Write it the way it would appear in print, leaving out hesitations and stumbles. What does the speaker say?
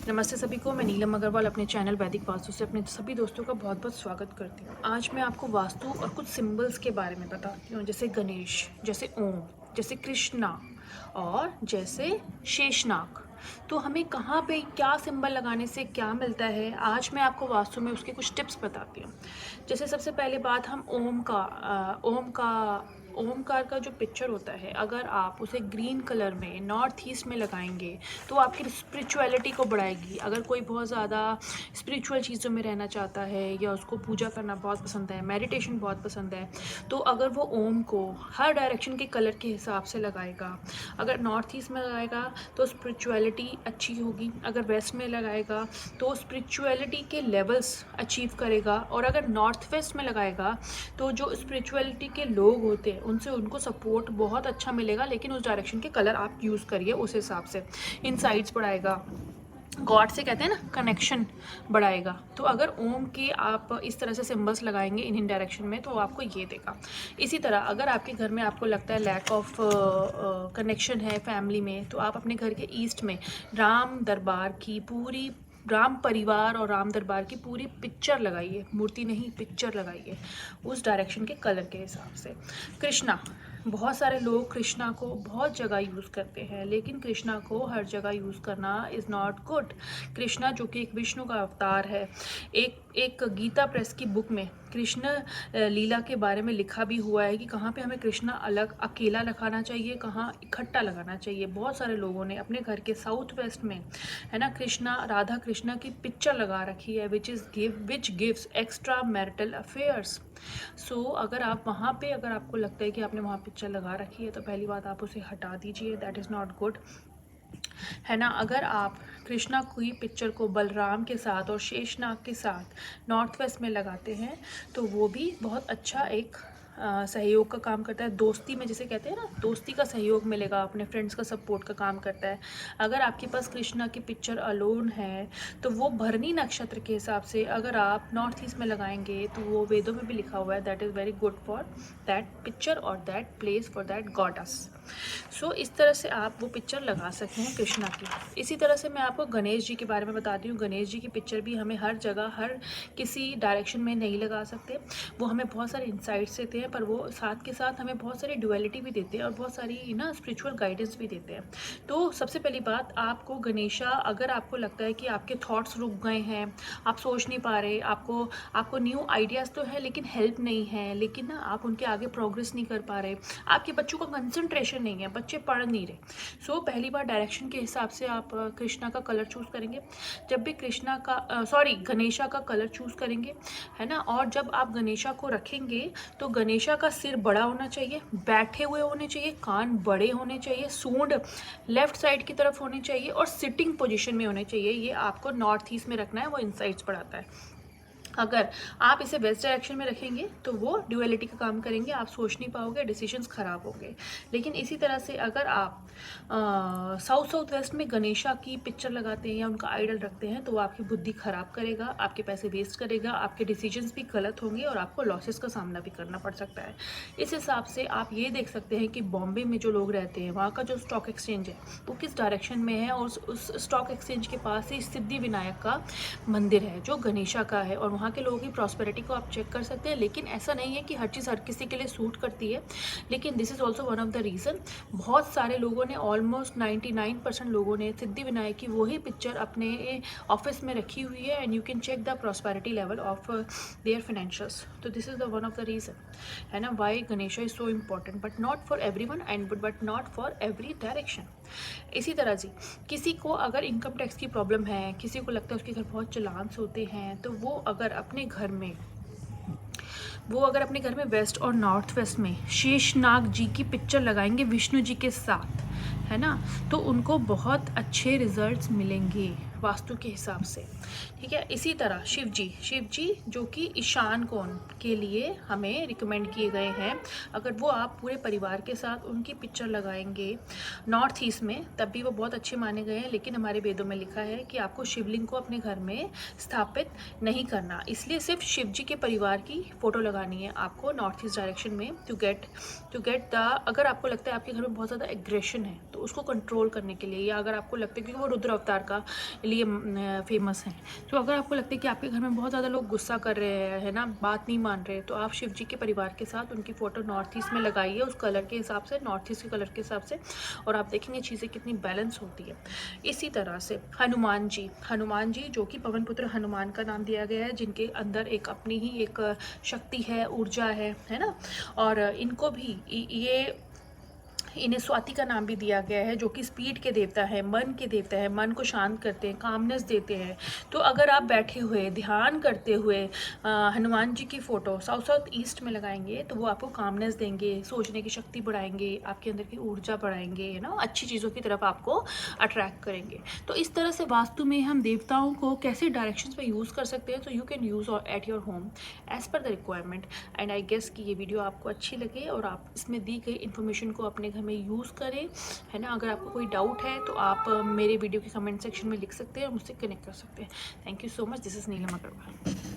नमस्ते सभी को। मैं नीलम अग्रवाल अपने चैनल वैदिक वास्तु से अपने सभी दोस्तों का बहुत बहुत स्वागत करती हूँ। आज मैं आपको वास्तु और कुछ सिंबल्स के बारे में बताती हूँ, जैसे गणेश, जैसे ओम, जैसे कृष्णा और जैसे शेषनाग। तो हमें कहाँ पे क्या सिंबल लगाने से क्या मिलता है, आज मैं आपको वास्तु में उसके कुछ टिप्स बताती हूँ। जैसे सबसे पहले बात, हम ओमकार का जो पिक्चर होता है, अगर आप उसे ग्रीन कलर में नॉर्थ ईस्ट में लगाएंगे तो आपकी स्पिरिचुअलिटी को बढ़ाएगी। अगर कोई बहुत ज़्यादा स्पिरिचुअल चीज़ों में रहना चाहता है या उसको पूजा करना बहुत पसंद है, मेडिटेशन बहुत पसंद है, तो अगर वो ओम को हर डायरेक्शन के कलर के हिसाब से लगाएगा, अगर नॉर्थ ईस्ट में लगाएगा तो स्पिरिचुअलिटी अच्छी होगी, अगर वेस्ट में लगाएगा तो स्पिरिचुअलिटी के लेवल्स अचीव करेगा, और अगर नॉर्थ वेस्ट में लगाएगा तो जो स्पिरिचुअलिटी के लोग होते हैं उनसे उनको सपोर्ट बहुत अच्छा मिलेगा। लेकिन उस डायरेक्शन के कलर आप यूज़ करिए, उस हिसाब से इनसाइट्स बढ़ाएगा, गॉड से कहते हैं ना कनेक्शन बढ़ाएगा। तो अगर ओम के आप इस तरह से सिंबल्स लगाएंगे इन डायरेक्शन में तो आपको ये देगा। इसी तरह अगर आपके घर में आपको लगता है लैक ऑफ कनेक्शन है फैमिली में, तो आप अपने घर के ईस्ट में राम दरबार की पूरी, राम परिवार और राम दरबार की पूरी पिक्चर लगाइए, मूर्ति नहीं पिक्चर लगाइए, उस डायरेक्शन के कलर के हिसाब से। कृष्णा, बहुत सारे लोग कृष्णा को बहुत जगह यूज़ करते हैं, लेकिन कृष्णा को हर जगह यूज़ करना इज़ नॉट गुड। कृष्णा जो कि एक विष्णु का अवतार है, एक गीता प्रेस की बुक में कृष्ण लीला के बारे में लिखा भी हुआ है कि कहाँ पे हमें कृष्णा अलग अकेला लगाना चाहिए, कहाँ इकट्ठा लगाना चाहिए। बहुत सारे लोगों ने अपने घर के साउथ वेस्ट में, है ना, कृष्णा राधा कृष्णा की पिक्चर लगा रखी है, which gives extra marital affairs. So अगर आप वहाँ पे, अगर आपको लगता है कि आपने वहाँ पिक्चर लगा रखी है, तो पहली बात आप उसे हटा दीजिए, दैट इज़ नॉट गुड, है ना। अगर आप कृष्णा की पिक्चर को बलराम के साथ और शेषनाग के साथ नॉर्थ वेस्ट में लगाते हैं तो वो भी बहुत अच्छा एक सहयोग का काम करता है। दोस्ती में जिसे कहते हैं ना, दोस्ती का सहयोग मिलेगा, अपने फ्रेंड्स का सपोर्ट का काम करता है। अगर आपके पास कृष्णा की पिक्चर अलोन है तो वो भरनी नक्षत्र के हिसाब से अगर आप नॉर्थ ईस्ट में लगाएंगे तो वो वेदों में भी लिखा हुआ है that is very good for that picture और that place for that gods. So इस तरह से आप वो पिक्चर लगा सकते हैं कृष्णा की। इसी तरह से मैं आपको गणेश जी के बारे में बताती हूँ। गणेश जी की पिक्चर भी हमें हर जगह, हर किसी डायरेक्शन में नहीं लगा सकते। वो हमें बहुत सारे इंसाइट्स देते हैं, पर वो साथ के साथ हमें बहुत सारी डुअलिटी भी देते हैं और बहुत सारी ना स्पिरिचुअल गाइडेंस भी देते हैं। तो सबसे पहली बात, आपको गणेशा, अगर आपको लगता है कि आपके थॉट्स रुक गए हैं, आप सोच नहीं पा रहे, आपको न्यू आइडियाज़ तो है लेकिन हेल्प नहीं है, लेकिन ना आप उनके आगे प्रोग्रेस नहीं कर पा रहे, आपके बच्चों का कंसंट्रेशन नहीं है, बच्चे पढ़ नहीं रहे। सो पहली बार डायरेक्शन के हिसाब से आप कृष्णा का कलर चूज़ करेंगे। जब भी गणेशा का कलर चूज़ करेंगे, है ना, और जब आप गणेशा को रखेंगे तो गणेशा का सिर बड़ा होना चाहिए, बैठे हुए होने चाहिए, कान बड़े होने चाहिए, सूंड लेफ्ट साइड की तरफ होनी चाहिए और सिटिंग पोजीशन में होने चाहिए। ये आपको नॉर्थ ईस्ट में रखना है, वो इनसाइड्स बढ़ाता है। अगर आप इसे वेस्ट डायरेक्शन में रखेंगे तो वो ड्यूअलिटी का काम करेंगे, आप सोच नहीं पाओगे, डिसीजंस खराब होंगे। लेकिन इसी तरह से अगर आप साउथ वेस्ट में गणेशा की पिक्चर लगाते हैं या उनका आइडल रखते हैं तो वो आपकी बुद्धि खराब करेगा, आपके पैसे वेस्ट करेगा, आपके डिसीजंस भी गलत होंगे और आपको लॉसेस का सामना भी करना पड़ सकता है। इस हिसाब से आप ये देख सकते हैं कि बॉम्बे में जो लोग रहते हैं वहाँ का जो स्टॉक एक्सचेंज है वो किस डायरेक्शन में है, और उस स्टॉक एक्सचेंज के पास ही सिद्धि विनायक का मंदिर है जो गणेशा का है, और वहाँ के लोगों की प्रॉस्पेरिटी को आप चेक कर सकते हैं। लेकिन ऐसा नहीं है कि हर चीज़ हर किसी के लिए सूट करती है, लेकिन this is also one of the reason. बहुत सारे लोगों ने, ऑलमोस्ट 99% लोगों ने सिद्धि विनायक की वही पिक्चर अपने ऑफिस में रखी हुई है, and you can check the prosperity level of their financials. तो this is the one of the reason, है ना, why Ganesha is so important, but not for every one and but not for every direction. इसी तरह से किसी को अगर income tax की प्रॉब्लम है, किसी को लगता है उसके घर बहुत चालान्स होते हैं, तो वो अगर अपने घर में वेस्ट और नॉर्थ वेस्ट में शेषनाग जी की पिक्चर लगाएंगे विष्णु जी के साथ, है ना, तो उनको बहुत अच्छे रिजल्ट्स मिलेंगे वास्तु के हिसाब से। ठीक है। इसी तरह शिव जी जो कि ईशान कोण के लिए हमें रिकमेंड किए गए हैं, अगर वो आप पूरे परिवार के साथ उनकी पिक्चर लगाएंगे नॉर्थ ईस्ट में तब भी वो बहुत अच्छे माने गए हैं। लेकिन हमारे वेदों में लिखा है कि आपको शिवलिंग को अपने घर में स्थापित नहीं करना, इसलिए सिर्फ शिव जी के परिवार की फ़ोटो लगानी है आपको नॉर्थ ईस्ट डायरेक्शन में टू गेट द, अगर आपको लगता है आपके घर में बहुत ज़्यादा एग्रेशन है तो उसको कंट्रोल करने के लिए, या अगर आपको लगता है, क्योंकि वो रुद्र अवतार का लिए फेमस हैं। तो अगर आपको लगता है कि आपके घर में बहुत ज़्यादा लोग गुस्सा कर रहे हैं, है ना, बात नहीं मान रहे, तो आप शिव जी के परिवार के साथ उनकी फ़ोटो नॉर्थ ईस्ट में लगाइए, उस कलर के हिसाब से, नॉर्थ ईस्ट के कलर के हिसाब से, और आप देखेंगे चीज़ें कितनी बैलेंस होती है। इसी तरह से हनुमान जी जो कि पवन पुत्र हनुमान का नाम दिया गया है, जिनके अंदर एक अपनी ही एक शक्ति है, ऊर्जा है ना, और इनको भी ये इन्हें स्वाति का नाम भी दिया गया है, जो कि स्पीड के देवता है, मन के देवता है, मन को शांत करते हैं, कामनेस देते हैं। तो अगर आप बैठे हुए ध्यान करते हुए हनुमान जी की फ़ोटो साउथ ईस्ट में लगाएंगे तो वो आपको कामनेस देंगे, सोचने की शक्ति बढ़ाएंगे, आपके अंदर की ऊर्जा बढ़ाएंगे, है ना, अच्छी चीज़ों की तरफ आपको अट्रैक्ट करेंगे। तो इस तरह से वास्तु में हम देवताओं को कैसे डायरेक्शंस में यूज़ कर सकते हैं, तो you can use at your home as per the requirement. And I guess कि ये वीडियो आपको अच्छी लगे और आप इसमें दी गई इन्फॉर्मेशन को अपने घर में यूज़ करें, है ना। अगर आपको कोई डाउट है तो आप मेरे वीडियो के कमेंट सेक्शन में लिख सकते हैं और मुझसे कनेक्ट कर सकते हैं। Thank you so much. This is Neelam Agarwal.